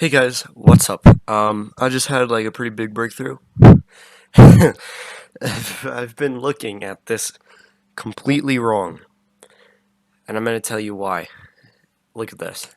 Hey guys, what's up? I just had like a pretty big breakthrough. I've been looking at this completely wrong, and I'm gonna tell you why. Look at this.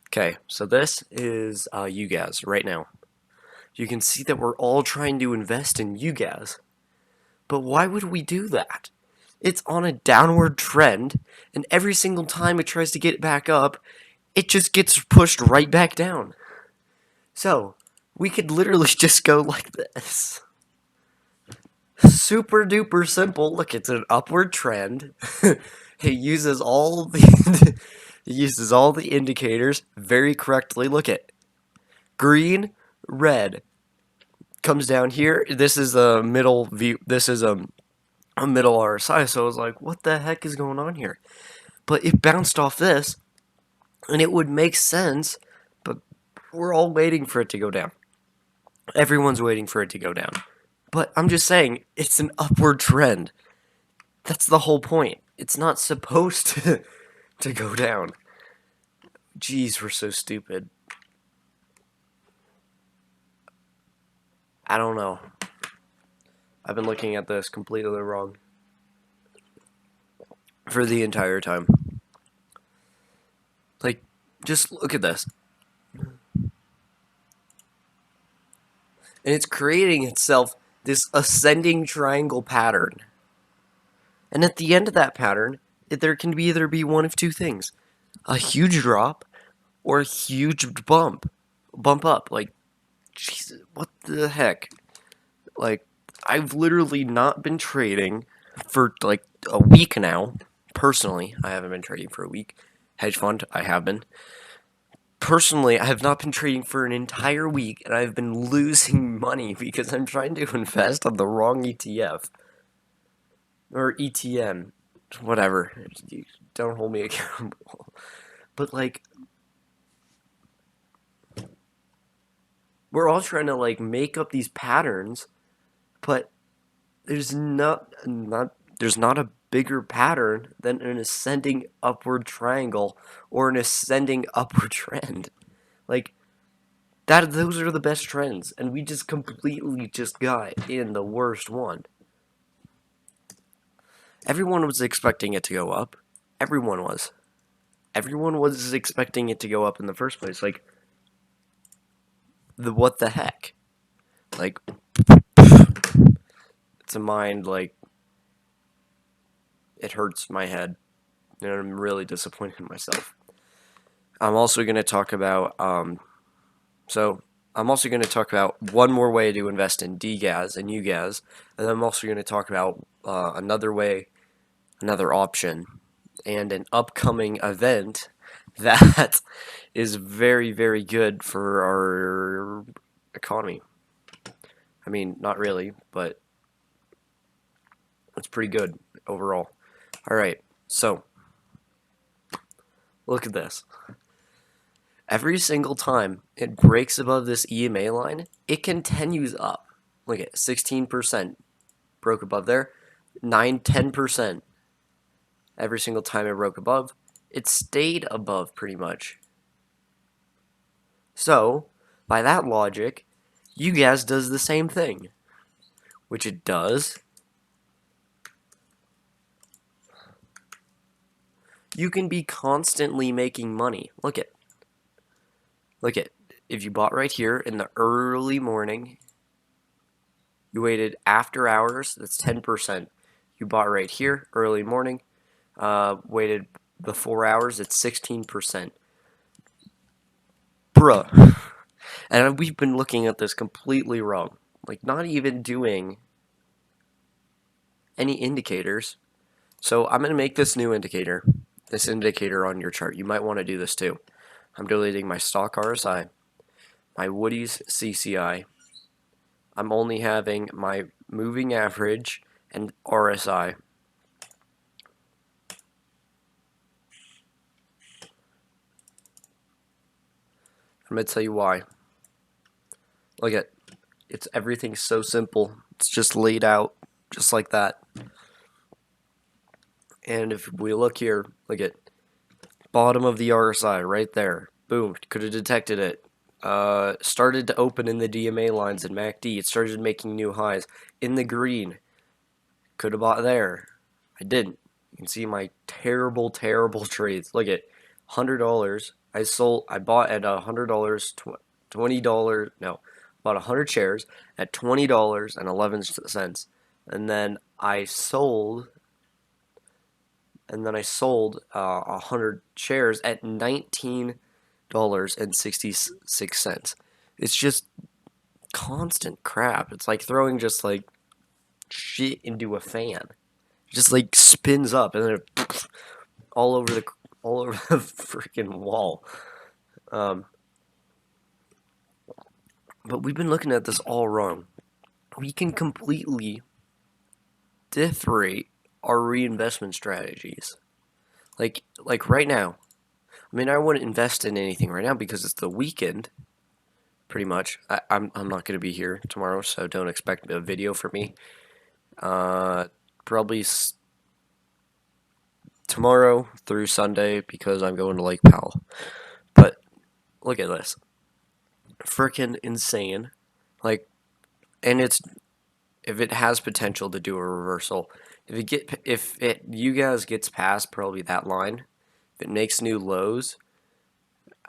Okay, so this is Ugaz right now. You can see that we're all trying to invest in Ugaz, but why would we do that? It's on a downward trend, and every single time it tries to get back up, it just gets pushed right back down. So, we could literally just go like this. Super duper simple. Look, it's an upward trend. He uses all the he uses all the indicators very correctly. Look at green, red comes down here. This is a middle view. This is a middle RSI. So I was like, what the heck is going on here? But it bounced off this, and it would make sense. But we're all waiting for it to go down. Everyone's waiting for it to go down. But I'm just saying, it's an upward trend. That's the whole point. It's not supposed to go down. Jeez, we're so stupid. I don't know. I've been looking at this completely wrong for the entire time. Like, just look at this. And it's creating itself this ascending triangle pattern. And at the end of that pattern, there can either be one of two things. A huge drop or a huge bump up. Like, Jesus, what the heck? Like, I've literally not been trading for like a week now. Personally, I haven't been trading for a week. Hedge fund, I have been. Personally, I have not been trading for an entire week, and I've been losing money because I'm trying to invest on the wrong ETF. Or ETN. Whatever. Don't hold me accountable. But, like, we're all trying to, like, make up these patterns, but there's there's not a bigger pattern than an ascending upward triangle or an ascending upward trend. Like those are the best trends, and we just completely just got in the worst one. Everyone was expecting it to go up. Everyone was. Everyone was expecting it to go up in the first place. Like what the heck? Like it's a mind like it hurts my head, and I'm really disappointed in myself. I'm also going to talk about I'm also going to talk about one more way to invest in DGAS and UGAS, and then I'm also going to talk about another way, another option, and an upcoming event that is very, very good for our economy. I mean, not really, but it's pretty good overall. All right, so look at this. Every single time it breaks above this EMA line, it continues up. Look at 16% broke above there, 10%. Every single time it broke above, it stayed above pretty much. So, by that logic, UGAS does the same thing, which it does. You can be constantly making money. Look at. If you bought right here in the early morning, you waited after hours, that's 10%. You bought right here, early morning, waited the 4 hours, it's 16%. Bruh. And we've been looking at this completely wrong. Like, not even doing any indicators. So I'm going to make this new indicator, this indicator on your chart. You might want to do this too. I'm deleting my stock RSI, my Woody's CCI. I'm only having my moving average and RSI. I'm going to tell you why. Look at everything's so simple. It's just laid out just like that. And if we look here, look at bottom of the RSI right there. Boom, could have detected it. Started to open in the DMA lines in MACD. It started making new highs in the green. Could have bought there. I didn't. You can see my terrible, terrible trades. Look at $100. I bought at $100, $20. No, bought 100 shares at $20.11, and then I sold. And then I sold 100 shares at $19.66. It's just constant crap. It's like throwing just like shit into a fan. It just like spins up and then it all over the freaking wall. But we've been looking at this all wrong. We can completely differentiate our reinvestment strategies. Like right now. I mean, I wouldn't invest in anything right now because it's the weekend. Pretty much. I'm not going to be here tomorrow, so don't expect a video from me. Probably tomorrow through Sunday because I'm going to Lake Powell. But look at this. Freaking insane. Like, and it's, if it has potential to do a reversal, if it Ugaz gets past probably that line, if it makes new lows,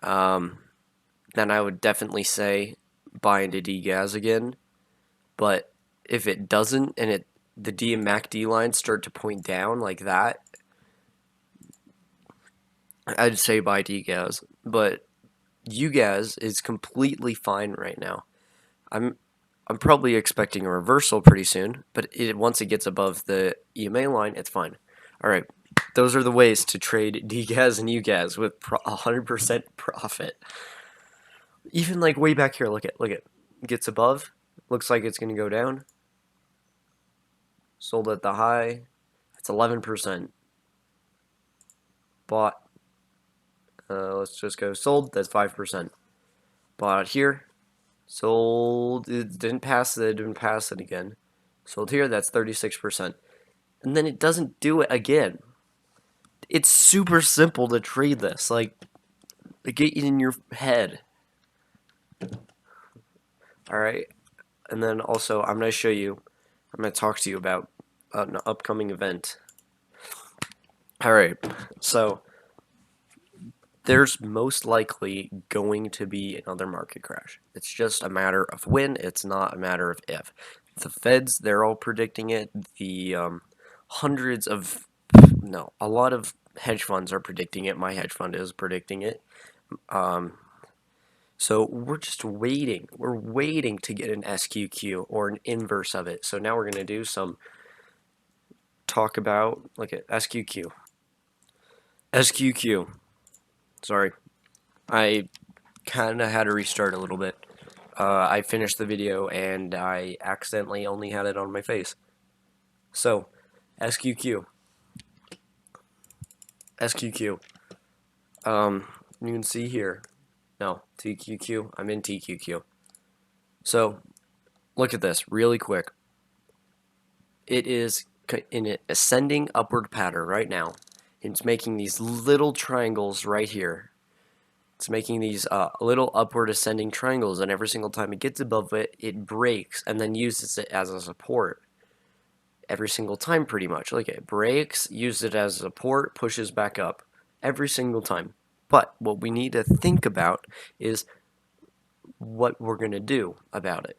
then I would definitely say buy into Ugaz again. But if it doesn't and the D and MACD lines start to point down like that, I'd say buy Ugaz. But Ugaz is completely fine right now. I'm probably expecting a reversal pretty soon, but once it gets above the EMA line, it's fine. All right, those are the ways to trade Ugaz and Ugaz with 100% profit. Even like way back here, look at gets above, looks like it's gonna go down. Sold at the high, it's 11%. Bought. Let's just go sold. That's 5%. Bought here. Sold. It didn't pass it. Didn't pass it again. Sold here. That's 36%. And then it doesn't do it again. It's super simple to trade this. Like, get it in your head. All right. And then also, I'm going to talk to you about an upcoming event. All right. So, there's most likely going to be another market crash. It's just a matter of when, it's not a matter of if. The Feds, they're all predicting it. The a lot of hedge funds are predicting it. My hedge fund is predicting it. So we're just waiting. We're waiting to get an SQQ or an inverse of it. So now we're going to do some talk about, look at SQQ. SQQ. Sorry. I kind of had to restart a little bit. I finished the video and I accidentally only had it on my face. So, SQQ. SQQ. You can see here. No, TQQ. I'm in TQQ. So, look at this really quick. It is in an ascending upward pattern right now. It's making these little triangles right here. It's making these little upward ascending triangles, and every single time it gets above it, it breaks and then uses it as a support. Every single time, pretty much. Look, it breaks, uses it as a support, pushes back up. Every single time. But what we need to think about is what we're going to do about it.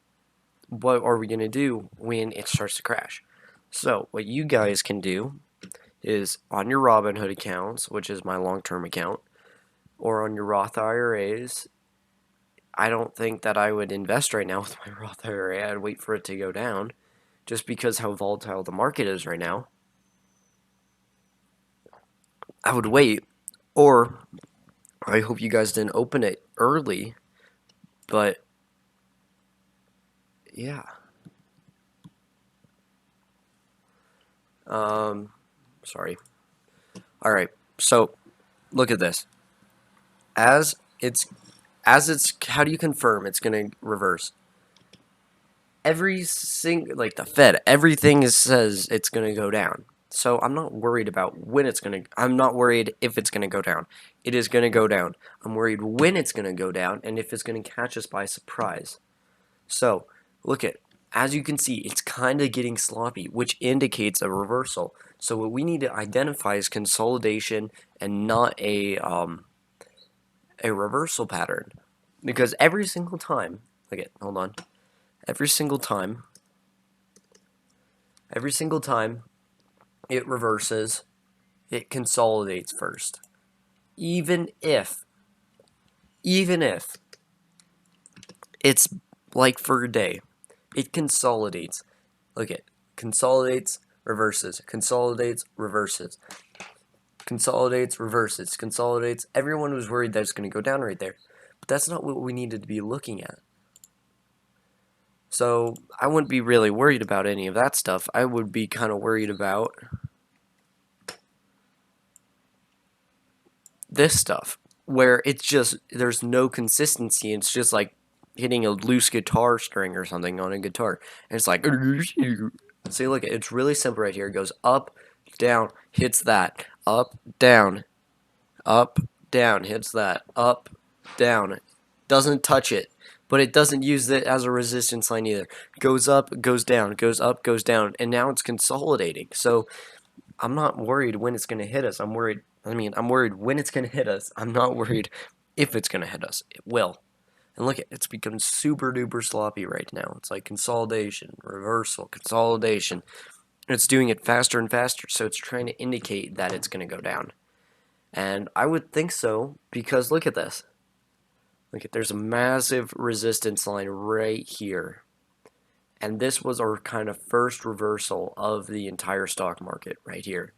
What are we going to do when it starts to crash? So, what you guys can do is on your Robinhood accounts, which is my long-term account, or on your Roth IRAs, I don't think that I would invest right now with my Roth IRA. I'd wait for it to go down, just because how volatile the market is right now. I would wait, or I hope you guys didn't open it early, but yeah. Sorry. All right, so look at this. As it's, how do you confirm it's going to reverse? Like the Fed, everything says it's going to go down. So I'm not worried about when it's going to, I'm not worried if it's going to go down. It is going to go down. I'm worried when it's going to go down and if it's going to catch us by surprise. So look at, as you can see, it's kind of getting sloppy, which indicates a reversal. So what we need to identify is consolidation and not a reversal pattern. Because every single time, look at, hold on, every single time it reverses, it consolidates first. Even if it's like for a day, it consolidates. Look at, consolidates, reverses, consolidates, reverses, consolidates, reverses, consolidates. Everyone was worried that it's going to go down right there. But that's not what we needed to be looking at. So I wouldn't be really worried about any of that stuff. I would be kind of worried about this stuff, where it's just, there's no consistency. It's just like hitting a loose guitar string or something on a guitar. And it's like, see, look, it's really simple right here. It goes up, down, hits that, up, down, hits that, up, down. Doesn't touch it, but it doesn't use it as a resistance line either. Goes up, goes down, goes up, goes down, and now it's consolidating. So I'm not worried when it's going to hit us. I'm worried when it's going to hit us. I'm not worried if it's going to hit us. It will. And look, it's become super duper sloppy right now. It's like consolidation, reversal, consolidation. It's doing it faster and faster, so it's trying to indicate that it's going to go down. And I would think so, because look at this. Look at, there's a massive resistance line right here. And this was our kind of first reversal of the entire stock market right here.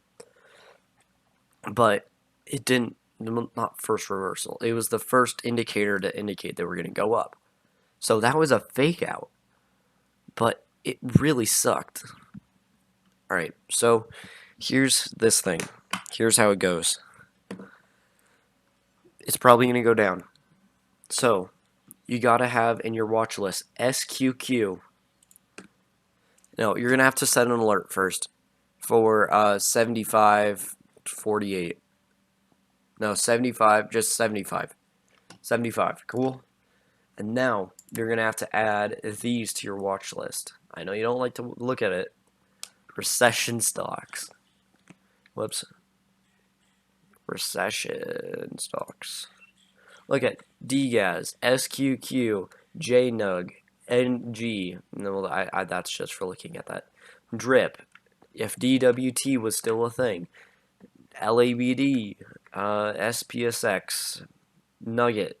But it didn't, not first reversal. It was the first indicator to indicate that we're going to go up. So that was a fake out. But it really sucked. Alright, so here's this thing. Here's how it goes. It's probably going to go down. So you got to have in your watch list SQQ. No, you're going to have to set an alert first for 75.48. No, 75, just 75. 75, cool? And now you're going to have to add these to your watch list. I know you don't like to look at it. Recession stocks. Whoops. Recession stocks. Look at Dgaz, SQQ, JNUG, NG. No, that's just for looking at that. DRIP, if DWT was still a thing. LABD, SPSX, Nugget.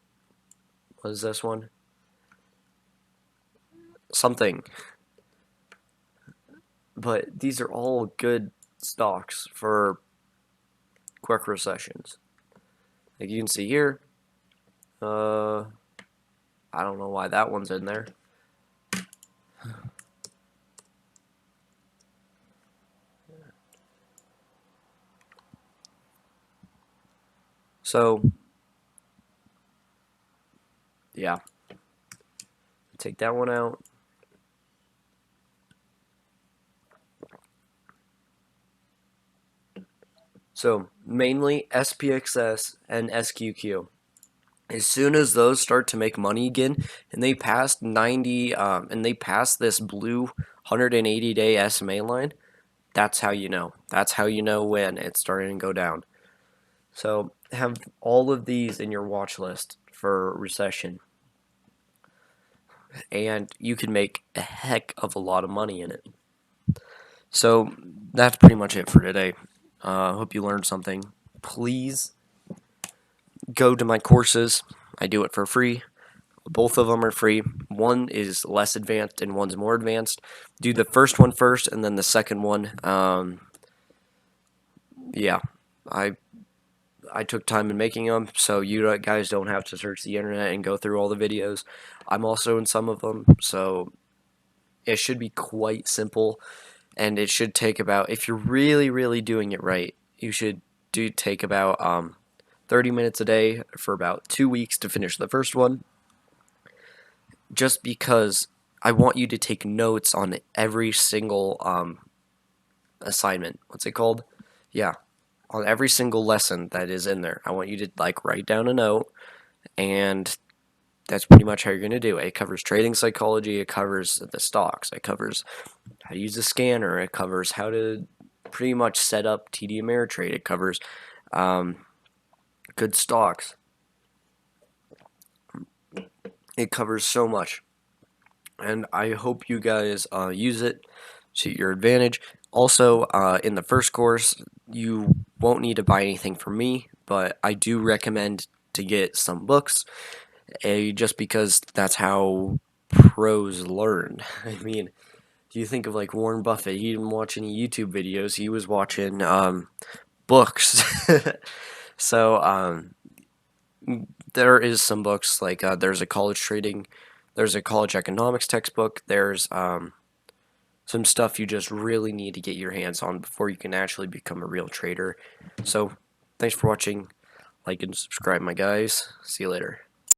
What is this one? Something. But these are all good stocks for quick recessions. Like you can see here. I don't know why that one's in there. So, yeah. Take that one out. So, mainly SPXS and SQQ. As soon as those start to make money again, and they passed 90, and they passed this blue 180-day SMA line, that's how you know. That's how you know when it's starting to go down. So have all of these in your watch list for recession, and you can make a heck of a lot of money in it. So that's pretty much it for today. Hope you learned something. Please go to my courses. I do it for free. Both of them are free. One is less advanced and one's more advanced. Do the first one first and then the second one. Yeah, I took time in making them, so you guys don't have to search the internet and go through all the videos. I'm also in some of them, so it should be quite simple, and it should take about, if you're really, really doing it right, you should take about 30 minutes a day for about 2 weeks to finish the first one, just because I want you to take notes on every single assignment. What's it called? Yeah, on every single lesson that is in there. I want you to like write down a note, and that's pretty much how you're going to do it. It covers trading psychology, it covers the stocks, it covers how to use a scanner, it covers how to pretty much set up TD Ameritrade, it covers um, good stocks. It covers so much, and I hope you guys use it to your advantage. Also, in the first course, you won't need to buy anything from me, but I do recommend to get some books, just because that's how pros learn. I mean, do you think of like Warren Buffett? He didn't watch any YouTube videos. He was watching books. So there is some books like there's a college economics textbook. There's some stuff you just really need to get your hands on before you can actually become a real trader. So thanks for watching. Like and subscribe, my guys. See you later.